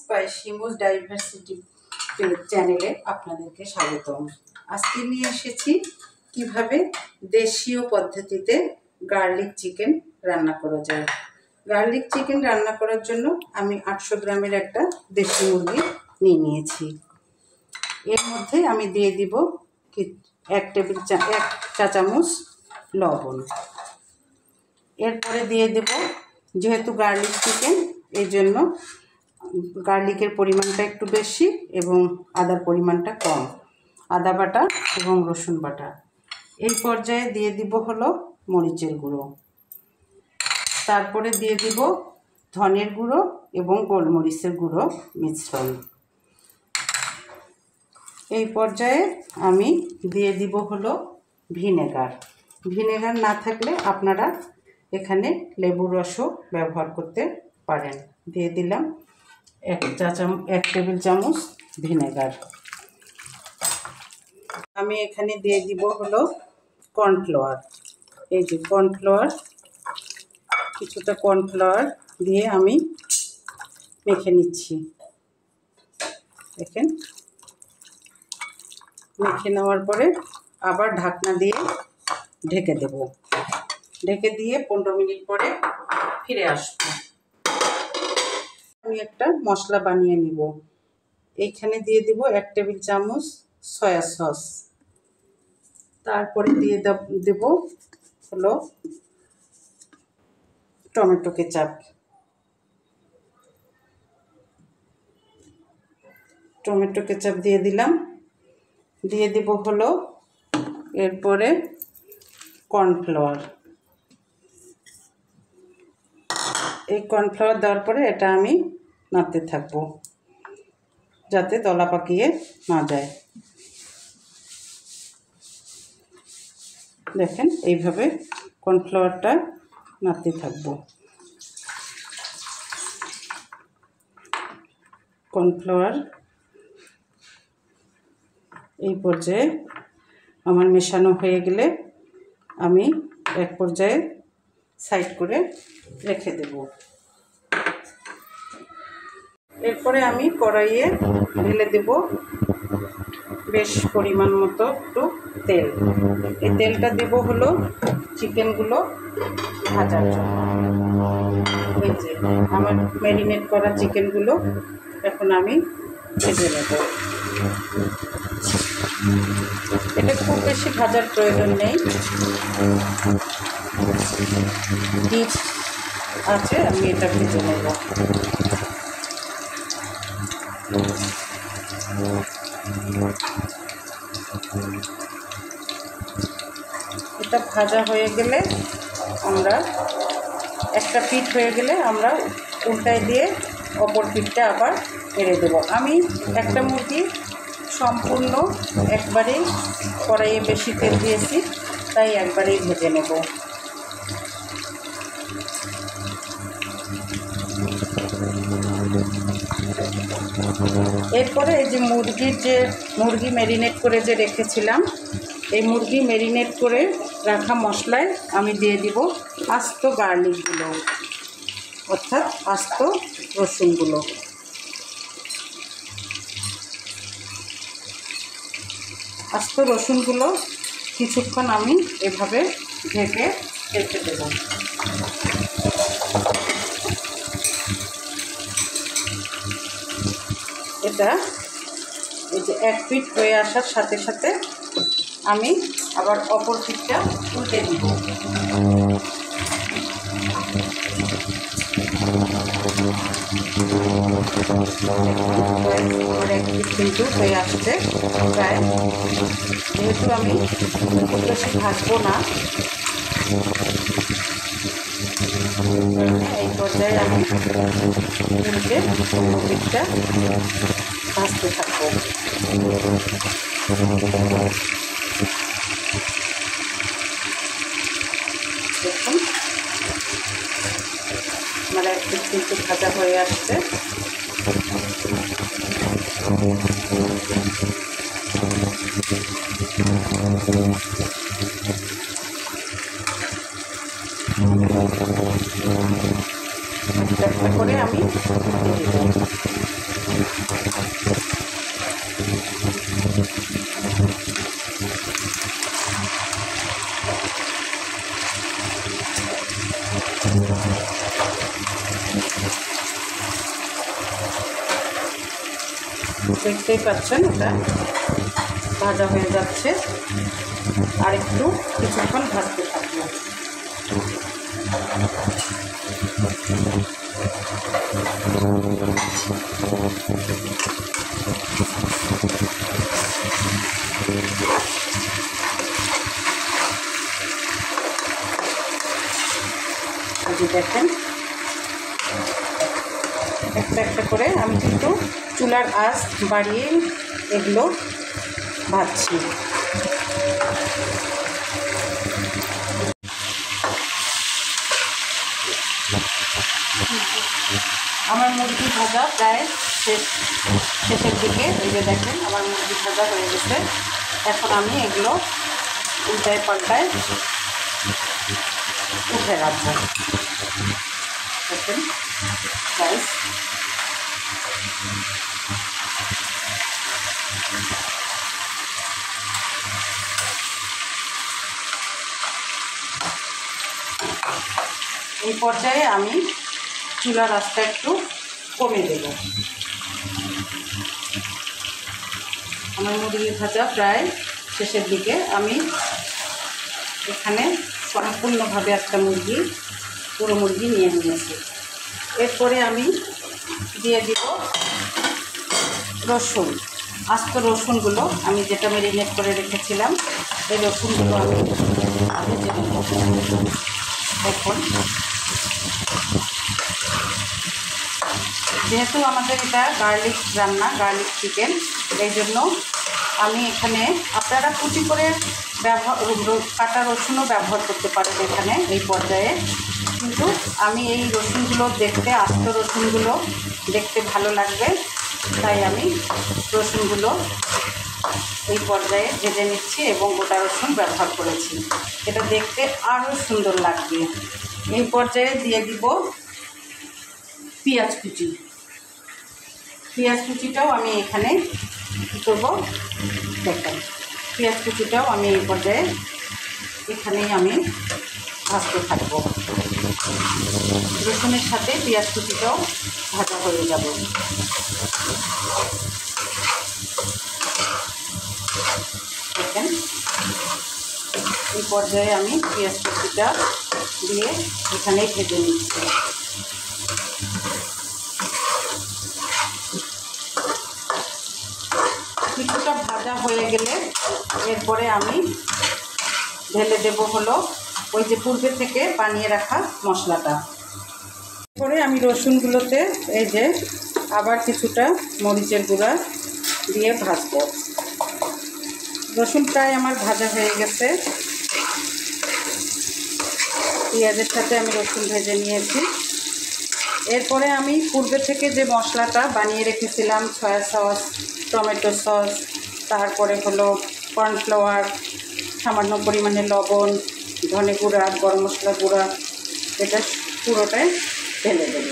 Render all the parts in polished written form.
By শিমুস diversity চ্যানেলে আপনাদেরকে স্বাগতম। আজকে নিয়ে এসেছি কিভাবে দেশীয় পদ্ধতিতে গার্লিক চিকেন রান্না করা যায়। গার্লিক চিকেন রান্না করার জন্য আমি 800 গ্রামের একটা দেশি মুরগি নিয়ে নিয়েছি। এর মধ্যে আমি দিয়ে দিব 1 চা চামচ লবণ। এরপরে দিয়ে দেব, যেহেতু গার্লিক চিকেন এই জন্য গার্লিকের পরিমাণটা একটু বেশি এবং আদার পরিমাণটা কম, আদা বাটা এবং রসুন বাটা। এই পর্যায়ে দিয়ে দিব হলো মরিচের গুঁড়ো, তারপরে দিয়ে দিব ধনের গুঁড়ো এবং গোলমরিচের গুঁড়ো মিশ্রণ। এই পর্যায়ে আমি দিয়ে দিব হলো ভিনেগার। ভিনেগার না থাকলে আপনারা এখানে লেবুর রসও ব্যবহার করতে পারেন। দিয়ে দিলাম 1 টেবিল চামচ ভিনেগার। আমি এখানে দিয়ে দিব হলো কর্নফ্লাওয়ার। এই যে কর্নফ্লাওয়ার, কিছুটা কর্নফ্লাওয়ার দিয়ে আমি মেখে নিচ্ছি। দেখেন, মেখে নেওয়ার পরে আবার ঢাকনা দিয়ে ঢেকে দেব। ঢেকে দিয়ে 15 মিনিট পরে ফিরে আসবো। আমি একটা মশলা বানিয়ে নিব। এইখানে দিয়ে দিব 1 টেবিল চামচ সয়া সস। তারপরে দিয়ে দেব হলো টমেটো কেচাপ। টমেটো কেচাপ দিয়ে দিলাম। দিয়ে দেব হলো এরপরে কর্নফ্লাওয়ার। এই কর্নফ্লাওয়ার দেওয়ার পরে এটা আমি নাড়তে থাকবো যাতে দলা পাকিয়ে না যায়। দেখেন, এইভাবে কর্নফ্লাওয়ারটা নাড়তে থাকবো। কর্নফ্লাওয়ার এই পর্যায়ে আমার মেশানো হয়ে গেলে আমি এক পর্যায়ে সাইড করে রেখে দেব। এরপরে আমি কড়াইয়ে ঢেলে দেব বেশ পরিমাণ মতো একটু তেল। এই তেলটা দেব হলো চিকেনগুলো ভাজার জন্য। এই যে আমার ম্যারিনেট করা চিকেনগুলো এখন আমি ভেজে নেব। এটা খুব বেশি ভাজার প্রয়োজন নেই, ডিপ আছে, আমি এটা ভেজে নেব। এটা ভাজা হয়ে গেলে আমরা একটা পিঠ হয়ে গেলে আমরা উল্টায় দিয়ে অপর পিঠটা আবার এড়ে দেব। আমি একটা মুরগি সম্পূর্ণ একবারেই কড়াইয়ে বেশি তেল দিয়েছি, তাই একবারেই ভেজে নেব। এরপরে এই যে মুরগি ম্যারিনেট করে যে রেখেছিলাম, এই মুরগি ম্যারিনেট করে রাখা মশলায় আমি দিয়ে দিব আস্ত গার্লিকগুলো, অর্থাৎ আস্ত রসুনগুলো। আস্ত রসুনগুলো কিছুক্ষণ আমি এভাবে ঢেকে রেখে দেব। এটা এই যে এক পিঠ হয়ে আসার সাথে সাথে আমি আবার অপর পিঠটা উল্টে দিব। আমার এক পিঠ কিন্তু হয়ে আসছে প্রায়। যেহেতু আমি খুব বেশি ভাজবো না, এই পর্যায়ে আমি উল্টে অন্য পিঠটা ভাজতে থাকবো। দেখুন, আমার এক পিঠ কিন্তু ভাজা হয়ে আসছে। একটা করে আমি দেখতেই পাচ্ছেন এটা ভাজা হয়ে যাচ্ছে। আর একটু কিছুক্ষণ ভাজতে থাকবো। দেখেন একটা একটা করে আমি কিন্তু চুলার আঁচ বাড়িয়ে এগুলো ভাজছি। আমার মুরগি ভাজা প্রায় শেষের দিকে। এই যে দেখেন আমার মুরগি ভাজা হয়ে গেছে। এখন আমি এগুলো উল্টায় পাল্টায় উঠে রাখবো। দেখেন গাইস, এই পর্যায়ে আমি চুলার আঁচটা একটু কমে দেব। আমার মুরগি ভাজা প্রায় শেষের দিকে। আমি এখানে সম্পূর্ণভাবে একটা পুরো মুরগি নিয়ে নিয়েছি। এরপরে আমি দিয়ে দিব রসুন। আস্ত রসুনগুলো আমি যেটা ম্যারিনেট করে রেখেছিলাম, এই রসুনগুলো আমি ভেজে নেব। দেখুন, যেহেতু আমাদের এটা গার্লিক রান্না, গার্লিক চিকেন, এই জন্য আমি এখানে, আপনারা কুচি করে কাটা রসুনও ব্যবহার করতে পারেন এখানে এই পর্যায়ে। কিন্তু আমি এই রসুনগুলো দেখতে, আস্ত রসুনগুলো দেখতে ভালো লাগবে, তাই আমি রসুনগুলো এই পর্যায়ে ভেজে নিচ্ছি এবং গোটা রসুন ব্যবহার করেছি। এটা দেখতে আরও সুন্দর লাগবে। এই পর্যায়ে দিয়ে দিব পেঁয়াজ কুচি। পেঁয়াজ কুচিটাও আমি এখানে কী করবো দেখেন, পেঁয়াজ কুচিটাও আমি এই পর্যায়ে এখানেই আমি ভাজতে থাকবো। রসুনের সাথে পেঁয়াজ কুচিটাও ভাজা হয়ে যাবে। দেখেন এই পর্যায়ে আমি পেঁয়াজ কুচিটা দিয়ে এখানেই ভেজে নিচ্ছি। কিছুটা ভাজা হয়ে গেলে এরপরে আমি ঢেলে দেব হলো ওই যে পূর্বে থেকে বানিয়ে রাখা মশলাটা। এরপরে আমি রসুনগুলোতে এই যে আবার কিছুটা মরিচের গুঁড়া দিয়ে ভাজবো। রসুন প্রায় আমার ভাজা হয়ে গেছে। পেঁয়াজের সাথে আমি রসুন ভেজে নিয়েছি। এরপরে আমি পূর্বে থেকে যে মশলাটা বানিয়ে রেখেছিলাম, সয়া সস, টমেটো সস, তারপরে হলো কর্নফ্লাওয়ার, সামান্য পরিমাণে লবণ, ধনে গুঁড়া, গরম মশলা গুঁড়া, এটা পুরোটাই ঢেলে দেব।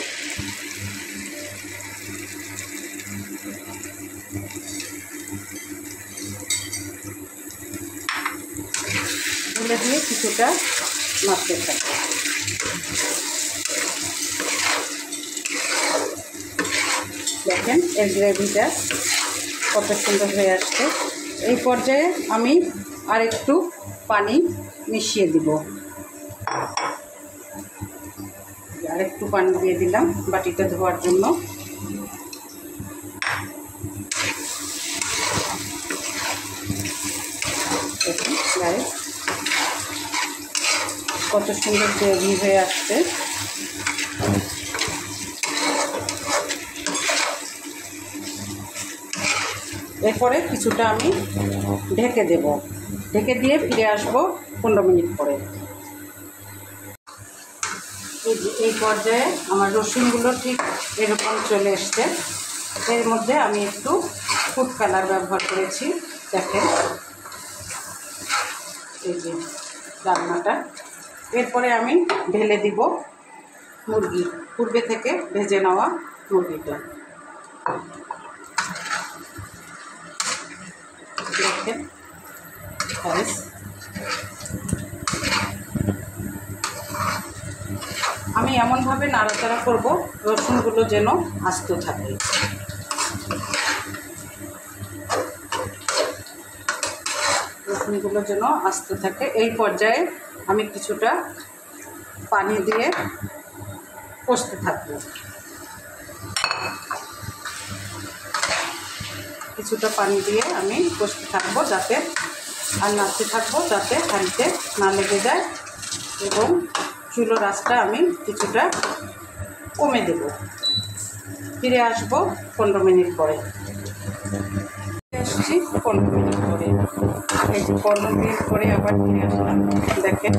ঢেলে দিয়ে কিছুটা মাখতে থাকবো। দেখেন এর গ্রেভিটা কত সুন্দর হয়ে আসছে। এই পর্যায়ে আমি আরেকটু পানি মিশিয়ে দিব। আরেকটু পানি দিয়ে দিলাম বাটিটা ধোয়ার জন্য। দেখুন গাইস কত সুন্দর গ্রেভি হয়ে আসছে। এরপরে কিছুটা আমি ঢেকে দেব। ঢেকে দিয়ে ফিরে আসবো 15 মিনিট পরে। এই পর্যায়ে আমার রসুনগুলো ঠিক এরকম চলে এসছে। এর মধ্যে আমি একটু ফুড কালার ব্যবহার করেছি। দেখেন এই যে রান্নাটা। এরপরে আমি ঢেলে দিব মুরগি, পূর্বে থেকে ভেজে নেওয়া মুরগিটা। দেখেন গাইস আমি এমনভাবে নাড়াচাড়া করব রসুনগুলো যেন আস্ত থাকে। রসুনগুলো যেন আস্ত থাকে। এই পর্যায়ে আমি কিছুটা পানি দিয়ে কষতে থাকবো। কিছুটা পানি দিয়ে আমি কষতে থাকবো যাতে আর নাড়তে থাকবো যাতে হাঁড়িতে না লেগে যায়, এবং চুলোর আঁচটা আমি কিছুটা কমে দেব। ফিরে আসবো 15 মিনিট পরে। আসছি 15 মিনিট পরে। এই যে 15 মিনিট পরে আবার ফিরে আসলাম। দেখেন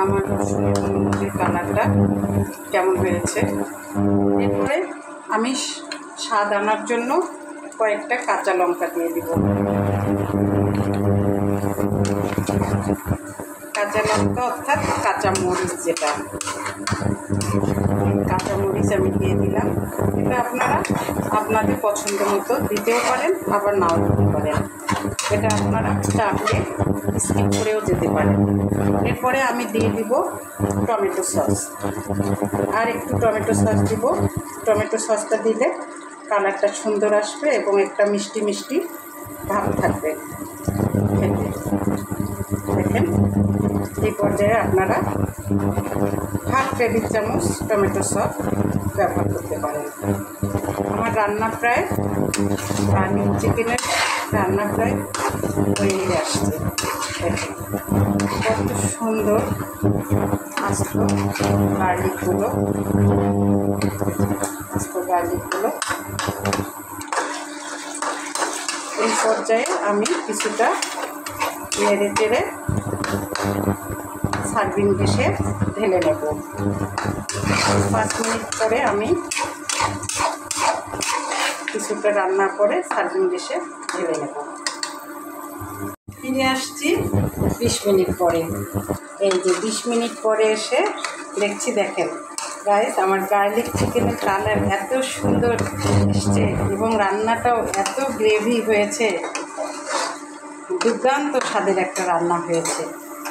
আমার রসুন এবং মুরগির কালারটা কেমন হয়েছে। এরপরে আমি স্বাদ আনার জন্য কয়েকটা কাঁচা লঙ্কা দিয়ে দিব। কাঁচা লঙ্কা অর্থাৎ কাঁচা মরিচ, যেটা কাঁচা মরিচ আমি দিয়ে দিলাম। এটা আপনারা আপনাদের পছন্দ মতো দিতেও পারেন, আবার নাও দিতে পারেন। এটা আপনারা চাটলে স্কিপ করেও যেতে পারেন। এরপরে আমি দিয়ে দিব টমেটো সস, আর একটু টমেটো সস দিব। টমেটো সসটা দিলে কালারটা সুন্দর আসবে এবং একটা মিষ্টি মিষ্টি ভাব থাকবে খেতে। দেখেন এই পর্যায়ে আপনারা হাফ টেবিল চামচ টমেটো সস ব্যবহার করতে পারেন। আমার রান্না প্রায় গার্লিক চিকেনের রান্না প্রায় হয়ে আসছে। দেখেন কত সুন্দর আস্ত গার্লিকগুলো এই পর্যায়ে আমি কিছুটা নেড়ে চেড়ে সার্ভিং ডিশে ঢেলে নেব। 5 মিনিট পরে আমি কিছুটা রান্না করে সার্ভিং ডিশে ঢেলে নেব। ফিরে আসছি 20 মিনিট পরে। এই যে 20 মিনিট পরে এসে দেখছি, দেখেন গাইস আমার গার্লিক চিকেনের কালার এত সুন্দর এসছে এবং রান্নাটাও এত গ্রেভি হয়েছে, দুর্দান্ত স্বাদের একটা রান্না হয়েছে।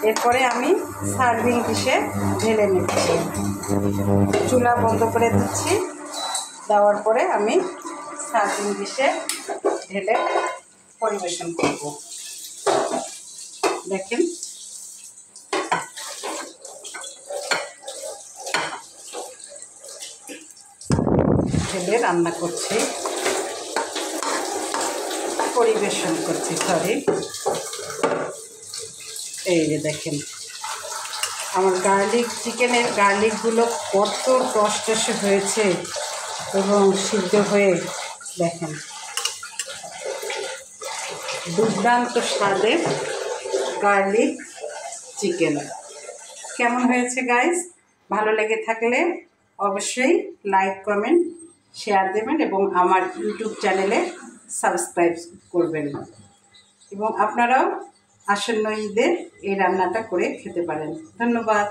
এরপরে আমি সার্ভিং ডিশে ঢেলে নিচ্ছি। চুলা বন্ধ করে দিচ্ছি। দেওয়ার পরে আমি সার্ভিং ডিশে ঢেলে পরিবেশন করব। দেখেন ঢেলে রান্না করছি, পরিবেশন করছি, সরি। এই যে দেখেন আমার গার্লিক চিকেনের গার্লিকগুলো কত টসটসে হয়েছে এবং সিদ্ধ হয়ে, দেখেন দুর্দান্ত স্বাদের গার্লিক চিকেন। কেমন হয়েছে গাইস? ভালো লেগে থাকলে অবশ্যই লাইক, কমেন্ট, শেয়ার দেবেন এবং আমার ইউটিউব চ্যানেলে সাবস্ক্রাইব করবেন। এবং আপনারাও আসন্ন ঈদে এই রান্নাটা করে খেতে পারেন। ধন্যবাদ।